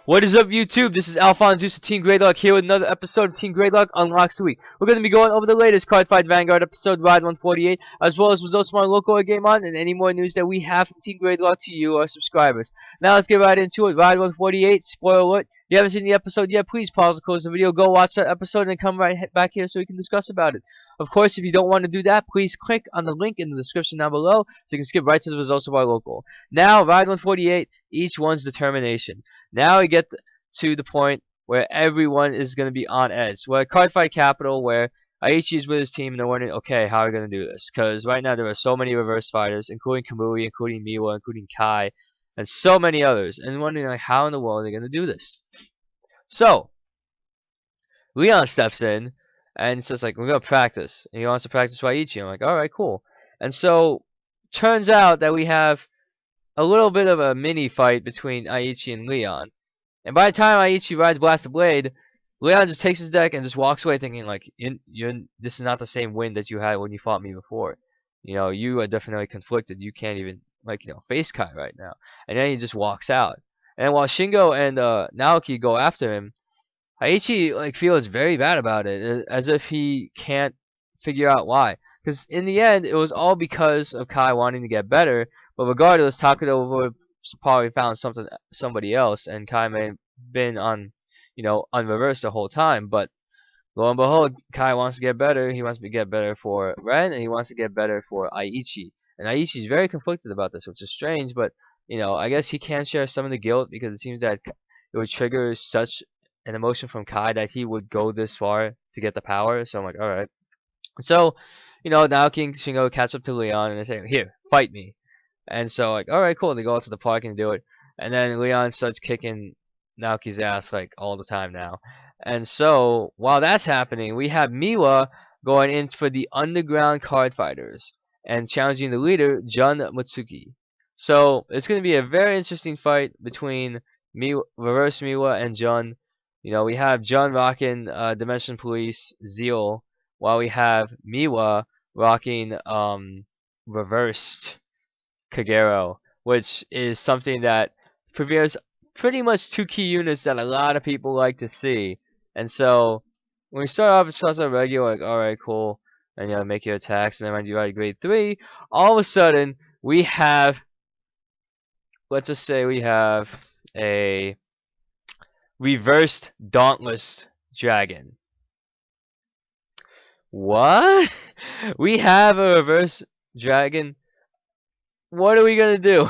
What is up, YouTube? This is AlphonZeus of Team Gradelock here with another episode of Team Gradelock Unlocks the Week. We're going to be going over the latest Cardfight Vanguard episode, Ride 148, as well as results from our local game on and any more news that we have from Team Gradelock to you, our subscribers. Now let's get right into it. Ride 148, spoiler alert. If you haven't seen the episode yet, please pause and close the video, go watch that episode, and come right back here so we can discuss about it. Of course, if you don't want to do that, please click on the link in the description down below so you can skip right to the results of our local. Now, Ride 148, each one's determination. Now we get to the point where everyone is going to be on edge. We're at Cardfight Capital, where Aichi is with his team, and they're wondering, okay, how are we going to do this? Because right now there are so many reverse fighters, including Kamui, including Miwa, including Kai, and so many others, and wondering, like, how in the world are they going to do this? So, Leon steps in, and says, like, we're going to practice. And he wants to practice Aichi. I'm like, alright, cool. And so, turns out that we have a little bit of a mini fight between Aichi and Leon. And by the time Aichi rides Blast the Blade, Leon just takes his deck and just walks away thinking, like, this is not the same win that you had when you fought me before. You know, you are definitely conflicted. You can't even, like, you know, face Kai right now. And then he just walks out. And while Shingo and Naoki go after him, Aichi, like, feels very bad about it, as if he can't figure out why. Because in the end, it was all because of Kai wanting to get better. But regardless, Takada probably found somebody else, and Kai may have been on, you know, on reverse the whole time. But lo and behold, Kai wants to get better. He wants to get better for Ren, and he wants to get better for Aichi. And Aichi's very conflicted about this, which is strange. But you know, I guess he can share some of the guilt because it seems that it would trigger such an emotion from Kai that he would go this far to get the power. So I'm like, alright. So, you know, Naoki and Shingo catch up to Leon and they say, here, fight me. And so, like, alright, cool. They go out to the park and do it. And then Leon starts kicking Naoki's ass, like, all the time now. And so, while that's happening, we have Miwa going in for the underground card fighters and challenging the leader, Jun Matsuki. So, it's going to be a very interesting fight between Reverse Miwa and Jun. You know, we have Jun rocking Dimension Police Zeal, while we have Miwa rocking Reversed Kagero, which is something that prepares pretty much two key units that a lot of people like to see. And so, when we start off as just a regular, like, alright, cool, and you know, make your attacks, and then when you ride grade 3, all of a sudden, we have, let's just say we have a reversed Dauntless Dragon. What? We have a reverse dragon? What are we gonna do?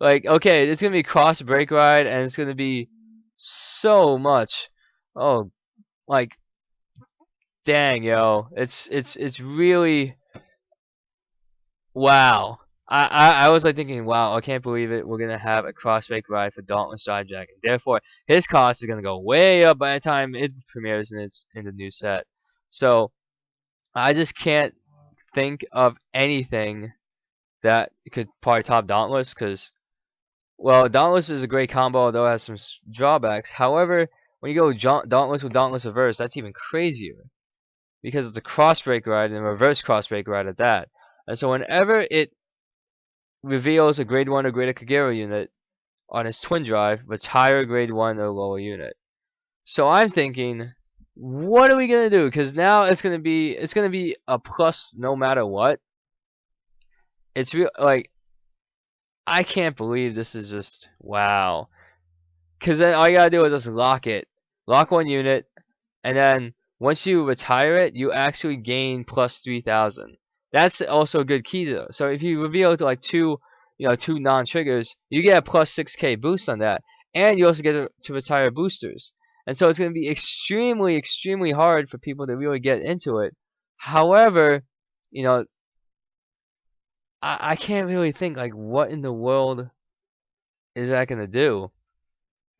Like, okay, it's gonna be cross break ride, and it's gonna be so much. Oh, like, dang, yo, it's really, wow. I was like thinking, wow, I can't believe it. We're gonna have a cross break ride for Dauntless Side Dragon. Therefore, his cost is gonna go way up by the time it premieres in the new set. So I just can't think of anything that could probably top Dauntless, because, well, Dauntless is a great combo, although it has some drawbacks. However, when you go Dauntless with Dauntless Reverse, that's even crazier, because it's a cross break ride and a reverse cross break ride at that. And so whenever it reveals a grade 1 or greater Kagero unit on his twin drive, retire a grade 1 or lower unit. So I'm thinking, what are we gonna do? Because now it's gonna be a plus no matter what. It's real, like, I can't believe this is just, wow. Because then all you gotta do is just lock one unit, and then once you retire it, you actually gain plus 3,000. That's also a good key though. So if you reveal to like two non-triggers, you get a plus 6k boost on that, and you also get to retire boosters. And so it's going to be extremely, extremely hard for people to really get into it. However, you know, I can't really think, like, what in the world is that going to do?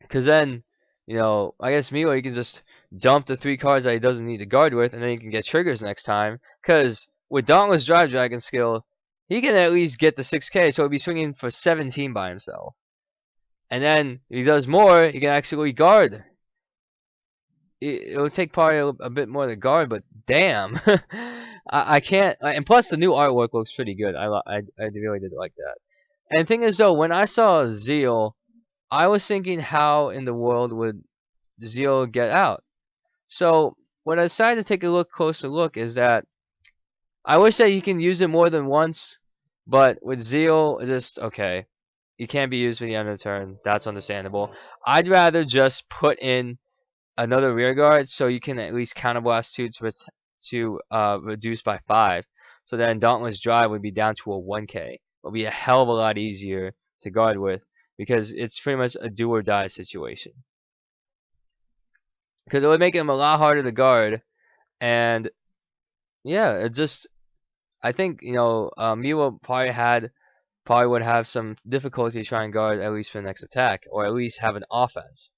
Because then, you know, I guess Milo, you can just dump the 3 cards that he doesn't need to guard with, and then he can get triggers next time. Because with Dauntless Drive Dragon skill, he can at least get the 6k, so he'll be swinging for 17 by himself. And then, if he does more, he can actually guard. It will take probably a bit more to guard, but damn. I can't, and plus the new artwork looks pretty good. I really did like that. And the thing is though, when I saw Zeal I was thinking, how in the world would Zeal get out? So what I decided to take a closer look is that I wish that you can use it more than once, but with Zeal, just okay. You can't be used for the end of the turn. That's understandable. I'd rather just put in another rear guard so you can at least counterblast 2 to reduce by 5. So then Dauntless Drive would be down to a 1k. It would be a hell of a lot easier to guard with because it's pretty much a do or die situation. Because it would make him a lot harder to guard, and yeah, it just, I think, Miwa probably would have some difficulty trying to guard at least for the next attack, or at least have an offense.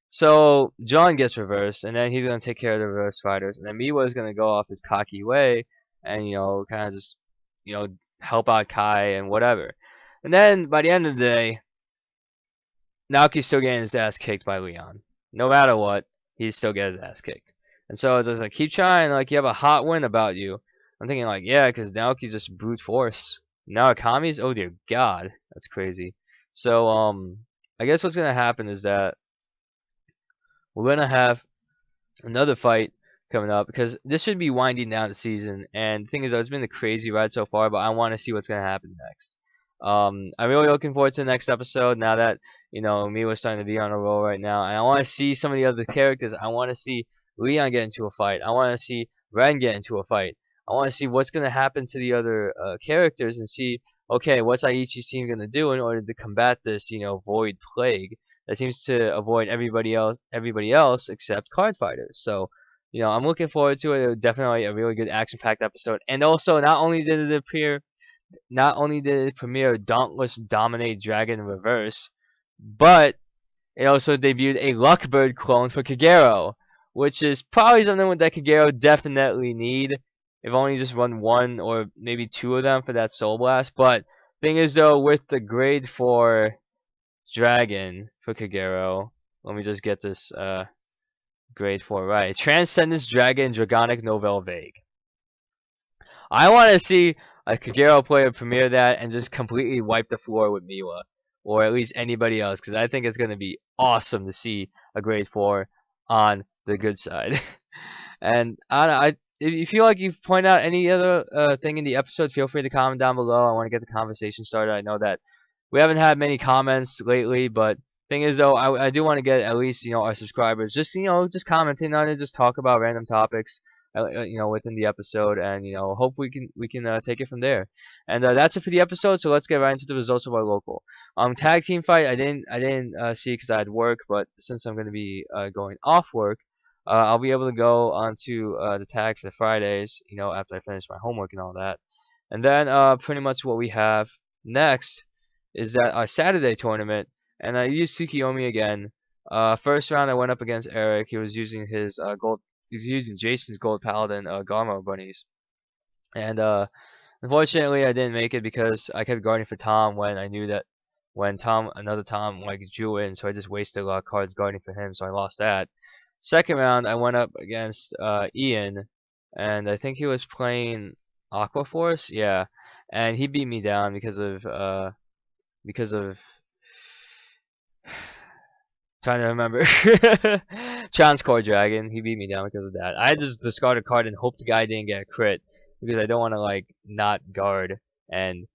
So John gets reversed, and then he's gonna take care of the reverse fighters, and then Miwa is gonna go off his cocky way, and kind of just help out Kai and whatever. And then by the end of the day, Naoki's still getting his ass kicked by Leon. No matter what, he still gets his ass kicked. And so it's just like, keep trying, like you have a hot win about you. I'm thinking like, yeah, because Naoki's just brute force. Now Akami's, oh dear God, that's crazy. So I guess what's gonna happen is that we're gonna have another fight coming up because this should be winding down the season. And the thing is, it's been a crazy ride so far, but I want to see what's gonna happen next. I'm really looking forward to the next episode now that me was starting to be on a roll right now, and I want to see some of the other characters. I want to see Leon get into a fight. I want to see Ren get into a fight. I want to see what's gonna happen to the other characters and see, okay, what's Aichi's team gonna do in order to combat this void plague that seems to avoid everybody else except card fighters. So I'm looking forward to it. It was definitely a really good action-packed episode, and also not only did it premiere Dauntless Dominate Dragon Reverse, but it also debuted a Luckbird clone for Kagero, which is probably something that Kagero definitely need. If only just run 1 or maybe 2 of them for that Soul Blast. But thing is though, with the grade 4 Dragon for Kagero, let me just get this grade 4 right. Transcendence Dragon Dragonic Novel Vague. I want to see a Kagero player premiere that and just completely wipe the floor with Miwa, or at least anybody else, because I think it's going to be awesome to see a grade 4 on the good side. And if you feel like you've pointed out any other thing in the episode, feel free to comment down below. I want to get the conversation started. I know that we haven't had many comments lately, but thing is though, I do want to get at least our subscribers just just commenting on it, just talk about random topics within the episode, and hopefully we can take it from there. And that's it for the episode. So let's get right into the results of our local tag team fight. I didn't see because I had work, but since I'm going to be going off work, I'll be able to go onto the tag for the Fridays, after I finish my homework and all that. And then pretty much what we have next is that our Saturday tournament, and I used Tsukiyomi again. First round I went up against Eric. He was using his gold. He's using Jason's Gold Paladin Garmo bunnies, and unfortunately I didn't make it because I kept guarding for Tom when I knew that when another Tom like drew in, so I just wasted a lot of cards guarding for him, so I lost that. Second round I went up against Ian, and I think he was playing Aqua Force, yeah, and he beat me down because of trying to remember. Transcore Dragon. He beat me down because of that. I just discarded a card and hoped the guy didn't get a crit because I don't want to like not guard and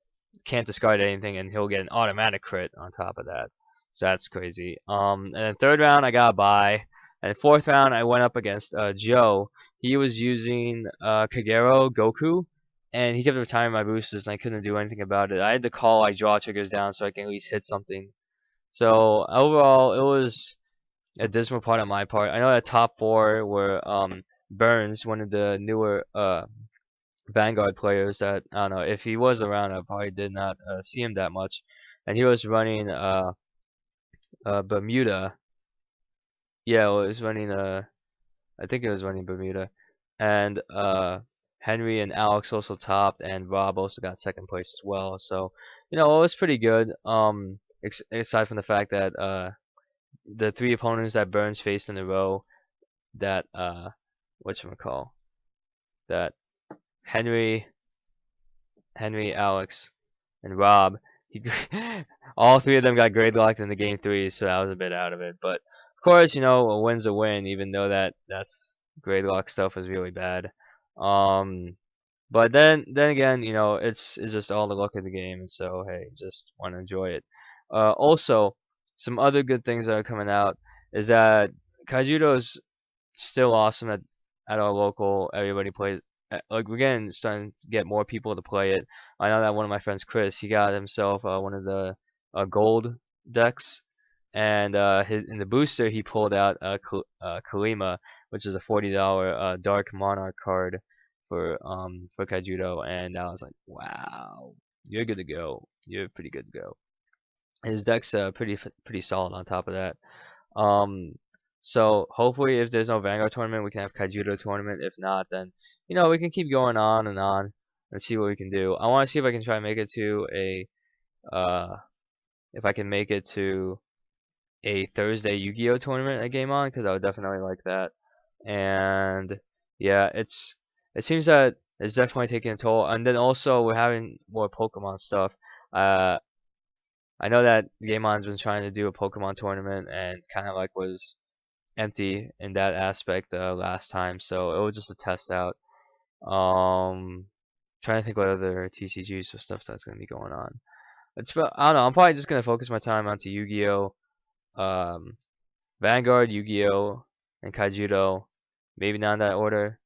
can't discard anything and he'll get an automatic crit on top of that. So that's crazy. And then third round I got a bye. And fourth round I went up against Joe. He was using Kagero Goku, and he kept retiring my boosters and I couldn't do anything about it. I had to call like draw triggers down so I can at least hit something. So overall, it was a dismal part on my part. I know that top 4 were Burns, one of the newer Vanguard players that, I don't know, if he was around I probably did not see him that much. And he was running Bermuda. Yeah, it was running I think it was running Bermuda. And Henry and Alex also topped, and Rob also got second place as well. So, it was pretty good. Aside from the fact that the 3 opponents that Burns faced in a row, that whatchamacall, that Henry, Alex, and Rob, he all three of them got Gradelocked in the game 3, so I was a bit out of it. But of course, you know, a win's a win, even though that's Gradelock stuff is really bad. But then again, you know, it's just all the luck of the game. So hey, just want to enjoy it. Also, some other good things that are coming out is that Kaijudo's still awesome at our local. Everybody plays. Like we're getting starting to get more people to play it. I know that one of my friends, Chris, he got himself one of the gold decks, and in the booster he pulled out Kalima, which is a $40 Dark Monarch card for Kaijudo, and I was like, wow, you're good to go. You're pretty good to go. His deck's pretty solid on top of that. So hopefully if there's no Vanguard tournament, we can have Kaijudo tournament. If not, then you know we can keep going on and see what we can do. I want to see if I can try and make it to if I can make it to a Thursday Yu-Gi-Oh tournament at Game On, because I would definitely like that. And yeah, it seems that it's definitely taking a toll. And then also we're having more Pokemon stuff. I know that Game On's been trying to do a Pokemon tournament and kind of like was empty in that aspect last time, so it was just a test out. Trying to think what other TCGs or stuff that's gonna be going on. I don't know. I'm probably just gonna focus my time onto Yu-Gi-Oh, Vanguard, Yu-Gi-Oh, and Kaijudo. Maybe not in that order,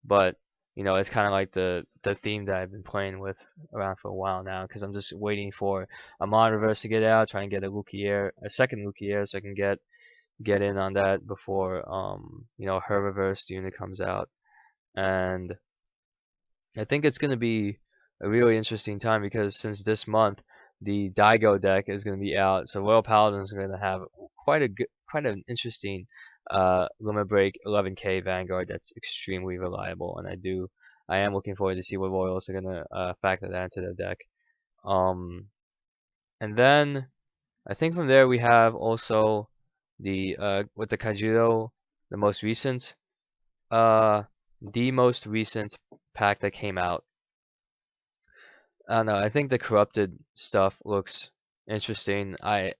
but you know it's kind of like the theme that I've been playing with around for a while now, because I'm just waiting for a Mod Reverse to get out, trying to get a second Lukier, so I can get in on that before you know, her reversed unit comes out. And I think it's going to be a really interesting time, because since this month the Daigo deck is going to be out, so Royal Paladin is going to have quite an interesting Limit Break 11K Vanguard that's extremely reliable, and I am looking forward to see what Royals are going to factor that into their deck. And then I think from there we have also with the Kaijudo, the most recent pack that came out. I don't know, I think the corrupted stuff looks interesting. I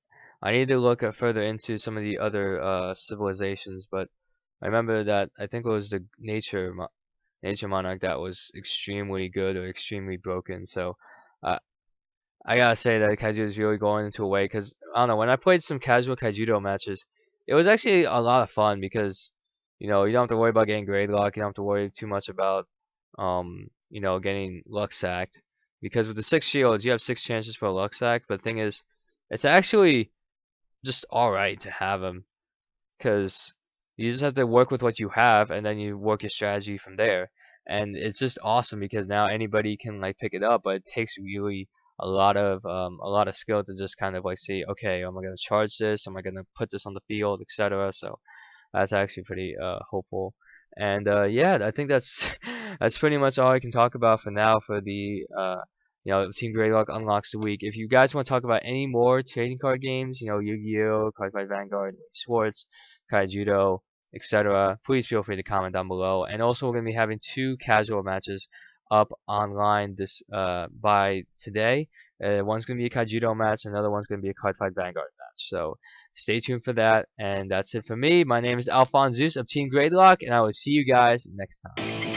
need to look further into some of the other civilizations, but I remember that I think it was the nature monarch that was extremely good or extremely broken. So I gotta say that Kaijudo is really going into a way, because I don't know, when I played some casual Kaijudo matches, it was actually a lot of fun, because you know you don't have to worry about getting Gradelock, you don't have to worry too much about you know, getting luck sacked, because with the 6 shields you have 6 chances for a luck sack. But the thing is, it's actually just alright to have them, because you just have to work with what you have and then you work your strategy from there. And it's just awesome, because now anybody can like pick it up, but it takes really a lot of skill to just kind of like see, okay, am I gonna charge this? Am I gonna put this on the field, etc. So that's actually pretty hopeful. And yeah, I think that's that's pretty much all I can talk about for now for the you know, Team Gradelock unlocks the week. If you guys want to talk about any more trading card games, you know, Yu-Gi-Oh, Cardfight Vanguard, Sports, Kaijudo, etc., please feel free to comment down below. And also, we're going to be having 2 casual matches up online this by today. One's going to be a Kaijudo match, another one's going to be a Cardfight Vanguard match. So stay tuned for that. And that's it for me. My name is AlphonZeus of Team Gradelock, and I will see you guys next time.